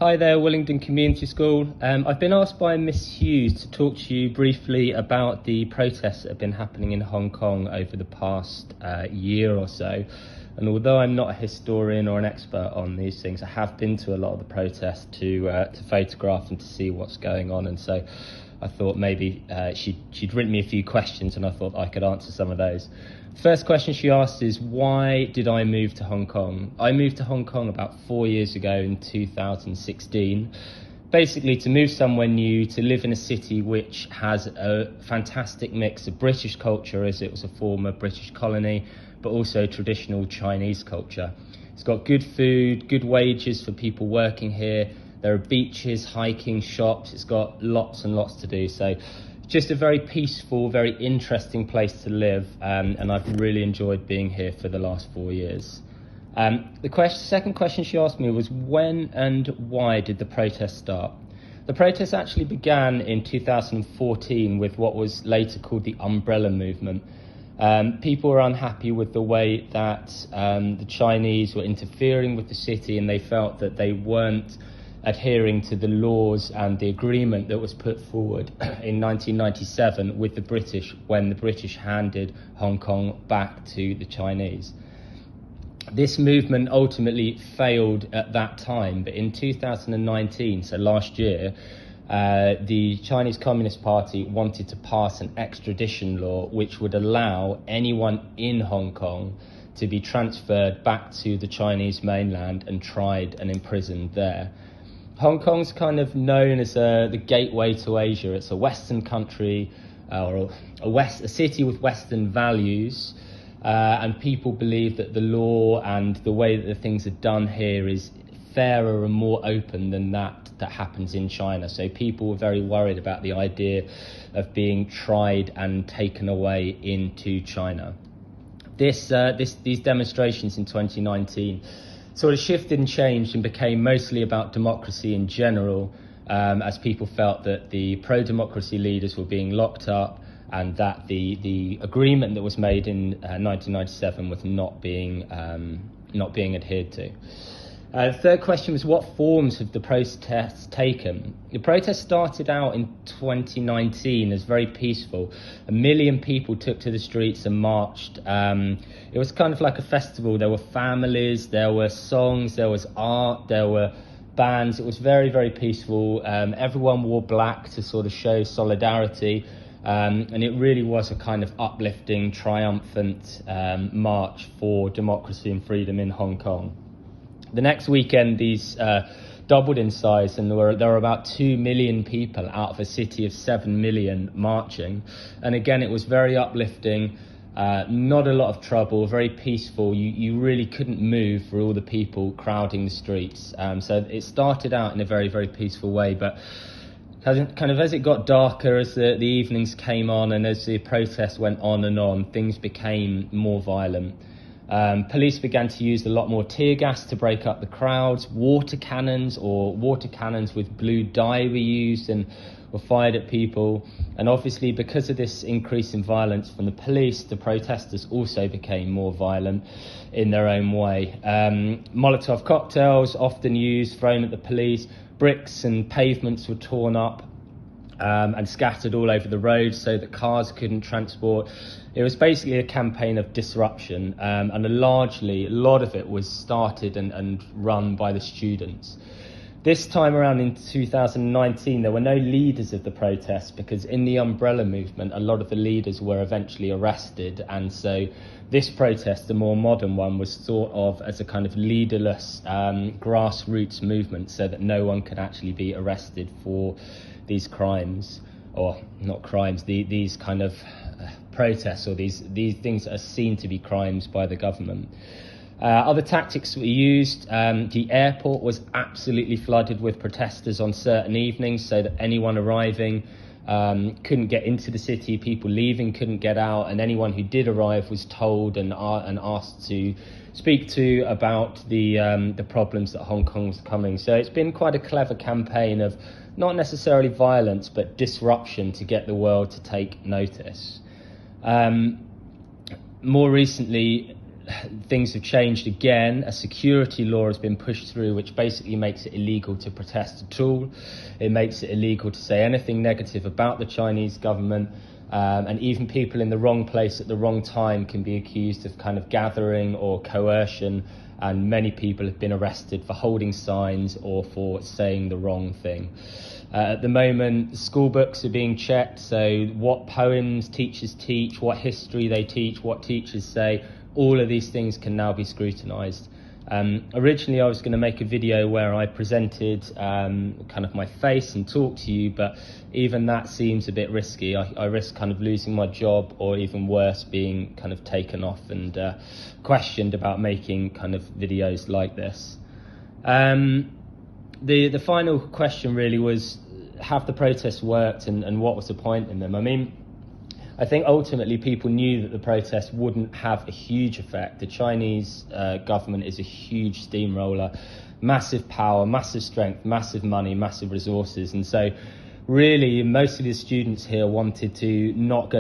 Hi there, Willingdon Community School. I've been asked by Miss Hughes to talk to you briefly about the protests that have been happening in Hong Kong over the past year or so. And although I'm not a historian or an expert on these things, I have been to a lot of the protests to photograph and to see what's going on. And so I thought maybe she'd written me a few questions and I thought I could answer some of those. First question she asked is, why did I move to Hong Kong? I moved to Hong Kong about 4 years ago in 2016, basically to move somewhere new, to live in a city which has a fantastic mix of British culture, as it was a former British colony, but also traditional Chinese culture. It's got good food, good wages for people working here. There are beaches, hiking, shops. It's got lots and lots to do. So just a very peaceful, very interesting place to live, and I've really enjoyed being here for the last 4 years. Second question she asked me was, when and why did the protest start? The protest actually began in 2014 with what was later called the Umbrella Movement. People were unhappy with the way that the Chinese were interfering with the city, and they felt that they weren't adhering to the laws and the agreement that was put forward in 1997 with the British, when the British handed Hong Kong back to the Chinese. This movement ultimately failed at that time, but in 2019, so last year, the Chinese Communist Party wanted to pass an extradition law which would allow anyone in Hong Kong to be transferred back to the Chinese mainland and tried and imprisoned there. Hong Kong's kind of known as the gateway to Asia. It's a Western country, or a city with Western values, and people believe that the law and the way that the things are done here is fairer and more open than that happens in China. So people were very worried about the idea of being tried and taken away into China. These demonstrations in 2019 sort of shifted and changed and became mostly about democracy in general, as people felt that the pro-democracy leaders were being locked up and that the agreement that was made in 1997 was not being adhered to. The third question was, what forms have the protests taken? The protest started out in 2019 as very peaceful. 1 million people took to the streets and marched. It was kind of like a festival. There were families, there were songs, there was art, there were bands. It was very, very peaceful. Everyone wore black to sort of show solidarity. And it really was a kind of uplifting, triumphant march for democracy and freedom in Hong Kong. The next weekend, these doubled in size, and there were about 2 million people out of a city of 7 million marching. And again, it was very uplifting, not a lot of trouble, very peaceful. You really couldn't move for all the people crowding the streets. So it started out in a very, very peaceful way, but kind of as it got darker, as the evenings came on and as the protests went on, things became more violent. Police began to use a lot more tear gas to break up the crowds. Water cannons with blue dye were used and were fired at people. And obviously, because of this increase in violence from the police, the protesters also became more violent in their own way. Molotov cocktails often used, thrown at the police. Bricks and pavements were torn up and scattered all over the roads so that cars couldn't transport. It was basically a campaign of disruption, and a lot of it was started and run by the students. This time around in 2019, there were no leaders of the protests, because in the Umbrella Movement, a lot of the leaders were eventually arrested, and so this protest, the more modern one, was thought of as a kind of leaderless grassroots movement, so that no one could actually be arrested for these crimes, or not crimes, these kind of protests, or these things that are seen to be crimes by the government. Other tactics were used. The airport was absolutely flooded with protesters on certain evenings, so that anyone arriving couldn't get into the city, people leaving couldn't get out, and anyone who did arrive was told and asked to speak to about the problems that Hong Kong was coming. So it's been quite a clever campaign of not necessarily violence, but disruption to get the world to take notice. More recently, things have changed again. A security law has been pushed through which basically makes it illegal to protest at all. It makes it illegal to say anything negative about the Chinese government. And even people in the wrong place at the wrong time can be accused of kind of gathering or coercion, and many people have been arrested for holding signs or for saying the wrong thing. At the moment, school books are being checked, so what poems teachers teach, what history they teach, what teachers say, all of these things can now be scrutinised. Originally I was going to make a video where I presented kind of my face and talked to you, but even that seems a bit risky. I risk kind of losing my job, or even worse, being kind of taken off and questioned about making kind of videos like this. The final question really was, have the protests worked, and what was the point in them? I mean, I think ultimately people knew that the protests wouldn't have a huge effect. The Chinese government is a huge steamroller, massive power, massive strength, massive money, massive resources. And so really most of the students here wanted to not go